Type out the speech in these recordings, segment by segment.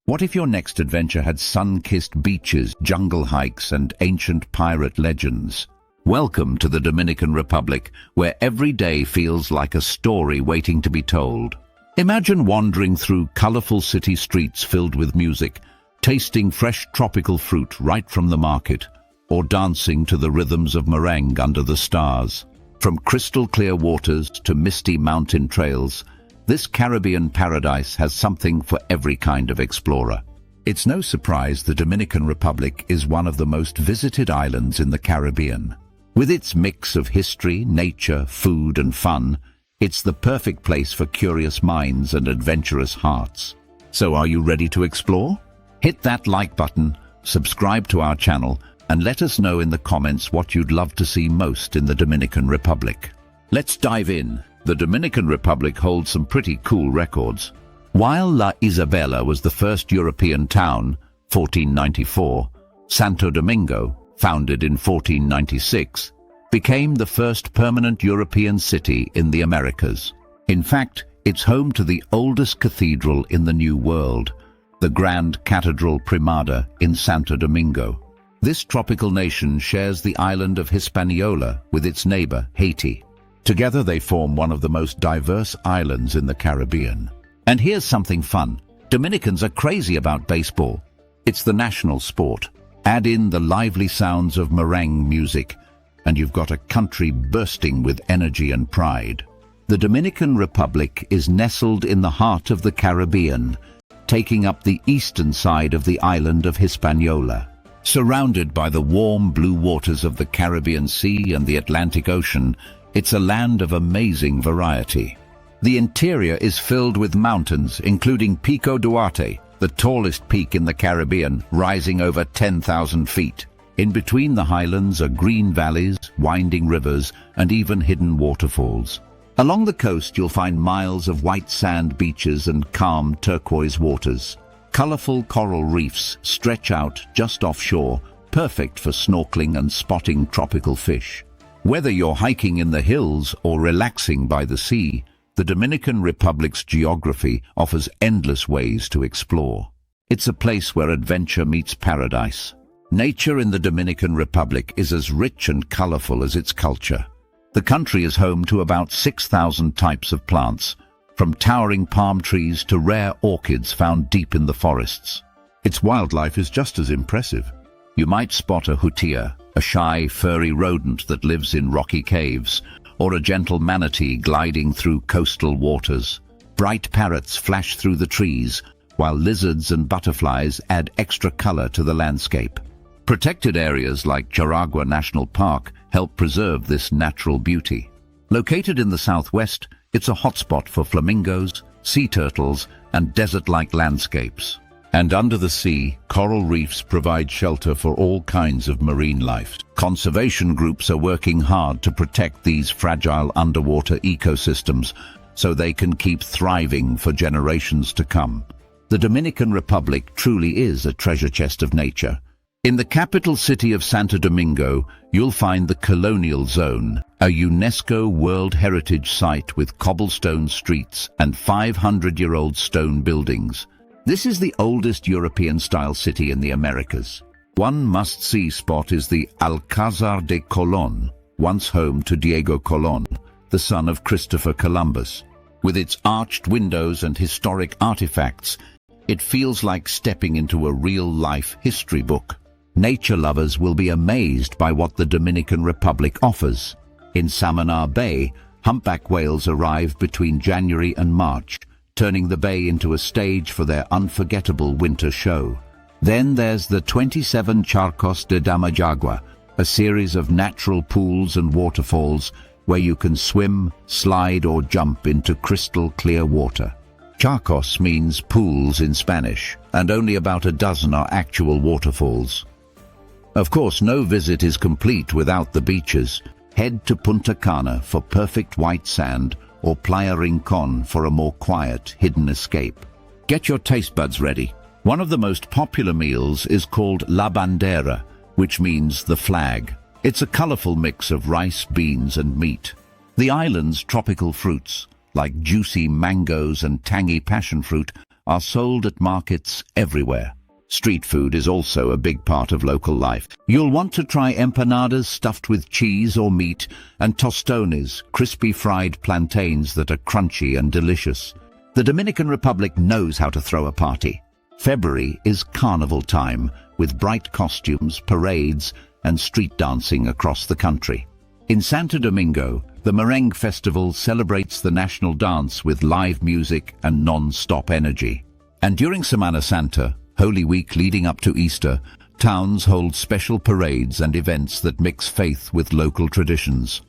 What if your next adventure had sun-kissed beaches, jungle hikes, and ancient pirate legends? Welcome to the Dominican Republic, where every day feels like a story waiting to be told. Imagine wandering through colorful city streets filled with music, tasting fresh tropical fruit right from the market, or dancing to the rhythms of merengue under the stars. From crystal-clear waters to misty mountain trails, this Caribbean paradise has something for every kind of explorer. It's no surprise the Dominican Republic is one of the most visited islands in the Caribbean. With its mix of history, nature, food, and fun, it's the perfect place for curious minds and adventurous hearts. So are you ready to explore? Hit that like button, subscribe to our channel, and let us know in the comments what you'd love to see most in the Dominican Republic. Let's dive in. The Dominican Republic holds some pretty cool records. While La Isabela was the first European town, 1494, Santo Domingo, founded in 1496, became the first permanent European city in the Americas. In fact, it's home to the oldest cathedral in the New World, the Grand Cathedral Primada in Santo Domingo. This tropical nation shares the island of Hispaniola with its neighbor, Haiti. Together they form one of the most diverse islands in the Caribbean. And here's something fun. Dominicans are crazy about baseball. It's the national sport. Add in the lively sounds of merengue music, and you've got a country bursting with energy and pride. The Dominican Republic is nestled in the heart of the Caribbean, taking up the eastern side of the island of Hispaniola. Surrounded by the warm blue waters of the Caribbean Sea and the Atlantic Ocean, it's a land of amazing variety. The interior is filled with mountains, including Pico Duarte, the tallest peak in the Caribbean, rising over 10,000 feet. In between the highlands are green valleys, winding rivers, and even hidden waterfalls. Along the coast you'll find miles of white sand beaches and calm turquoise waters. Colorful coral reefs stretch out just offshore, perfect for snorkeling and spotting tropical fish. Whether you're hiking in the hills or relaxing by the sea, the Dominican Republic's geography offers endless ways to explore. It's a place where adventure meets paradise. Nature in the Dominican Republic is as rich and colorful as its culture. The country is home to about 6,000 types of plants, from towering palm trees to rare orchids found deep in the forests. Its wildlife is just as impressive. You might spot a hutia, a shy, furry rodent that lives in rocky caves, or a gentle manatee gliding through coastal waters. Bright parrots flash through the trees, while lizards and butterflies add extra color to the landscape. Protected areas like Jaragua National Park help preserve this natural beauty. Located in the southwest, it's a hotspot for flamingos, sea turtles, and desert-like landscapes. And under the sea, coral reefs provide shelter for all kinds of marine life. Conservation groups are working hard to protect these fragile underwater ecosystems so they can keep thriving for generations to come. The Dominican Republic truly is a treasure chest of nature. In the capital city of Santo Domingo, you'll find the Colonial Zone, a UNESCO World Heritage Site with cobblestone streets and 500-year-old stone buildings. This is the oldest European-style city in the Americas. One must-see spot is the Alcázar de Colón, once home to Diego Colón, the son of Christopher Columbus. With its arched windows and historic artifacts, it feels like stepping into a real-life history book. Nature lovers will be amazed by what the Dominican Republic offers. In Samaná Bay, humpback whales arrive between January and March, turning the bay into a stage for their unforgettable winter show. Then there's the 27 Charcos de Damajagua, a series of natural pools and waterfalls where you can swim, slide, or jump into crystal-clear water. Charcos means pools in Spanish, and only about a dozen are actual waterfalls. Of course, no visit is complete without the beaches. Head to Punta Cana for perfect white sand, or Playa Rincon for a more quiet, hidden escape. Get your taste buds ready. One of the most popular meals is called La Bandera, which means the flag. It's a colorful mix of rice, beans, and meat. The island's tropical fruits, like juicy mangoes and tangy passion fruit, are sold at markets everywhere. Street food is also a big part of local life. You'll want to try empanadas stuffed with cheese or meat, and tostones, crispy fried plantains that are crunchy and delicious. The Dominican Republic knows how to throw a party. February is carnival time, with bright costumes, parades, and street dancing across the country. In Santo Domingo, the Merengue festival celebrates the national dance with live music and non-stop energy. And during Samaná Santa, Holy Week leading up to Easter, towns hold special parades and events that mix faith with local traditions.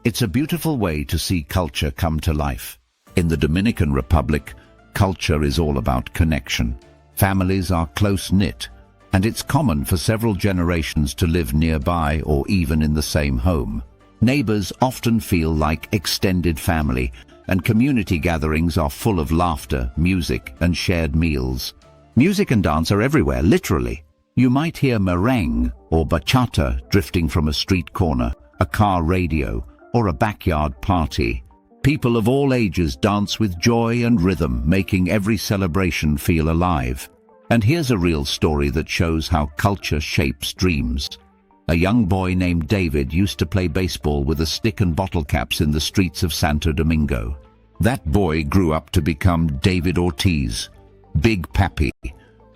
It's a beautiful way to see culture come to life. In the Dominican Republic, culture is all about connection. Families are close-knit, and it's common for several generations to live nearby or even in the same home. Neighbors often feel like extended family, and community gatherings are full of laughter, music, and shared meals. Music and dance are everywhere, literally. You might hear merengue or bachata drifting from a street corner, a car radio, or a backyard party. People of all ages dance with joy and rhythm, making every celebration feel alive. And here's a real story that shows how culture shapes dreams. A young boy named David used to play baseball with a stick and bottle caps in the streets of Santo Domingo. That boy grew up to become David Ortiz, Big Papi,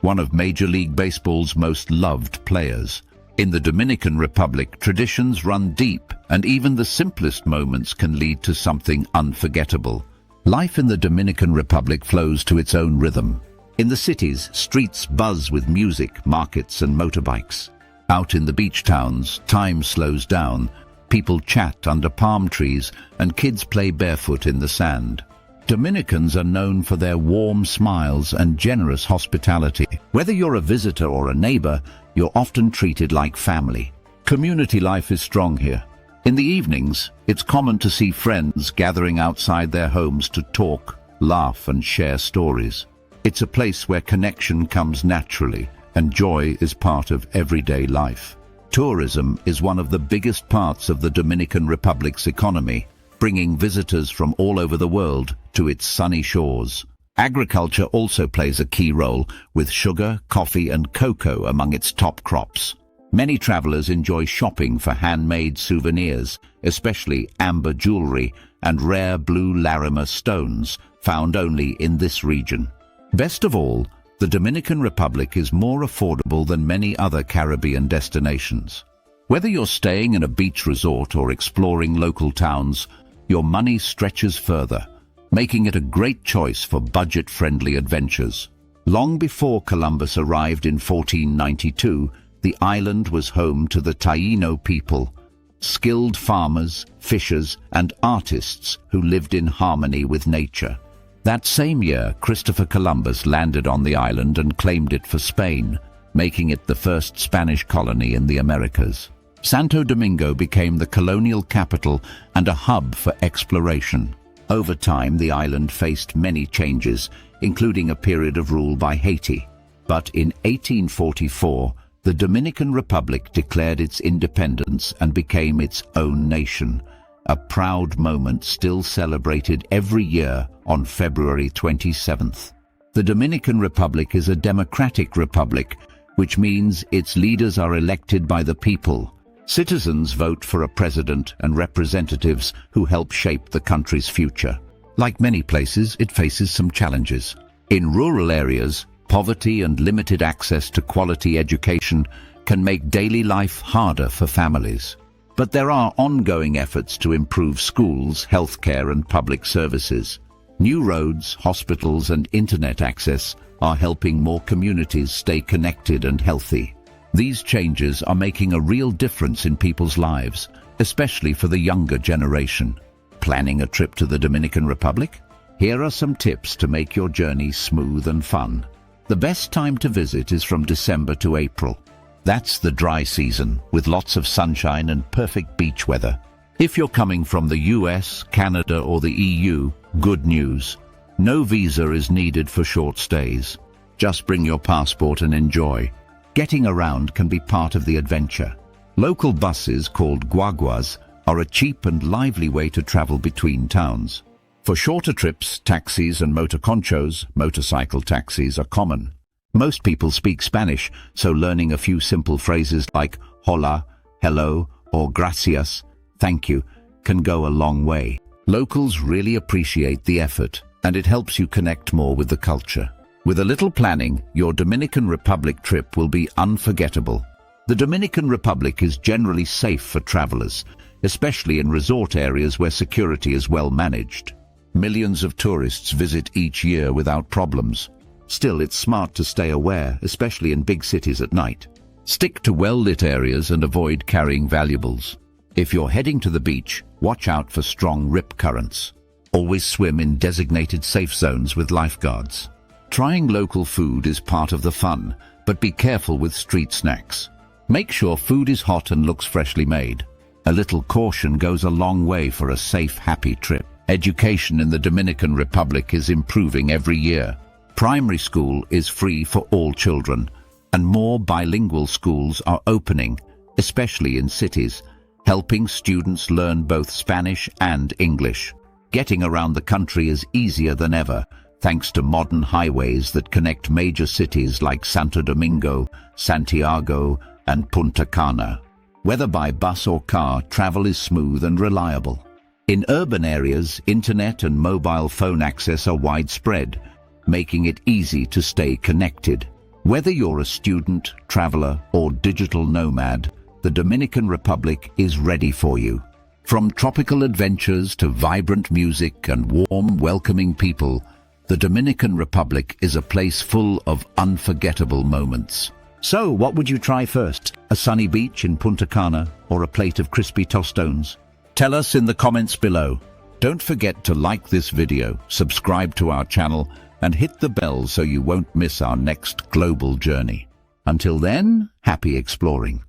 one of Major League Baseball's most loved players. In the Dominican Republic, traditions run deep, and even the simplest moments can lead to something unforgettable. Life in the Dominican Republic flows to its own rhythm. In the cities, streets buzz with music, markets, and motorbikes. Out in the beach towns, time slows down. People chat under palm trees, and kids play barefoot in the sand. Dominicans are known for their warm smiles and generous hospitality. Whether you're a visitor or a neighbor, you're often treated like family. Community life is strong here. In the evenings, it's common to see friends gathering outside their homes to talk, laugh, and share stories. It's a place where connection comes naturally, and joy is part of everyday life. Tourism is one of the biggest parts of the Dominican Republic's economy, bringing visitors from all over the world to its sunny shores. Agriculture also plays a key role, with sugar, coffee, and cocoa among its top crops. Many travelers enjoy shopping for handmade souvenirs, especially amber jewelry and rare blue Larimer stones, found only in this region. Best of all, the Dominican Republic is more affordable than many other Caribbean destinations. Whether you're staying in a beach resort or exploring local towns, your money stretches further, making it a great choice for budget-friendly adventures. Long before Columbus arrived in 1492, the island was home to the Taíno people, skilled farmers, fishers, and artists who lived in harmony with nature. That same year, Christopher Columbus landed on the island and claimed it for Spain, making it the first Spanish colony in the Americas. Santo Domingo became the colonial capital and a hub for exploration. Over time, the island faced many changes, including a period of rule by Haiti. But in 1844, the Dominican Republic declared its independence and became its own nation, a proud moment still celebrated every year on February 27th. The Dominican Republic is a democratic republic, which means its leaders are elected by the people. Citizens vote for a president and representatives who help shape the country's future. Like many places, it faces some challenges. In rural areas, poverty and limited access to quality education can make daily life harder for families. But there are ongoing efforts to improve schools, healthcare, and public services. New roads, hospitals, and internet access are helping more communities stay connected and healthy. These changes are making a real difference in people's lives, especially for the younger generation. Planning a trip to the Dominican Republic? Here are some tips to make your journey smooth and fun. The best time to visit is from December to April. That's the dry season, with lots of sunshine and perfect beach weather. If you're coming from the US, Canada, or the EU, good news. No visa is needed for short stays. Just bring your passport and enjoy. Getting around can be part of the adventure. Local buses, called guaguas, are a cheap and lively way to travel between towns. For shorter trips, taxis and motorconchos, motorcycle taxis, are common. Most people speak Spanish, so learning a few simple phrases like hola, hello, or gracias, thank you, can go a long way. Locals really appreciate the effort, and it helps you connect more with the culture. With a little planning, your Dominican Republic trip will be unforgettable. The Dominican Republic is generally safe for travelers, especially in resort areas where security is well managed. Millions of tourists visit each year without problems. Still, it's smart to stay aware, especially in big cities at night. Stick to well-lit areas and avoid carrying valuables. If you're heading to the beach, watch out for strong rip currents. Always swim in designated safe zones with lifeguards. Trying local food is part of the fun, but be careful with street snacks. Make sure food is hot and looks freshly made. A little caution goes a long way for a safe, happy trip. Education in the Dominican Republic is improving every year. Primary school is free for all children, and more bilingual schools are opening, especially in cities, helping students learn both Spanish and English. Getting around the country is easier than ever, thanks to modern highways that connect major cities like Santo Domingo, Santiago, and Punta Cana. Whether by bus or car, travel is smooth and reliable. In urban areas, internet and mobile phone access are widespread, making it easy to stay connected. Whether you're a student, traveler, or digital nomad, the Dominican Republic is ready for you. From tropical adventures to vibrant music and warm, welcoming people, the Dominican Republic is a place full of unforgettable moments. So, what would you try first? A sunny beach in Punta Cana or a plate of crispy tostones? Tell us in the comments below. Don't forget to like this video, subscribe to our channel, and hit the bell so you won't miss our next global journey. Until then, happy exploring.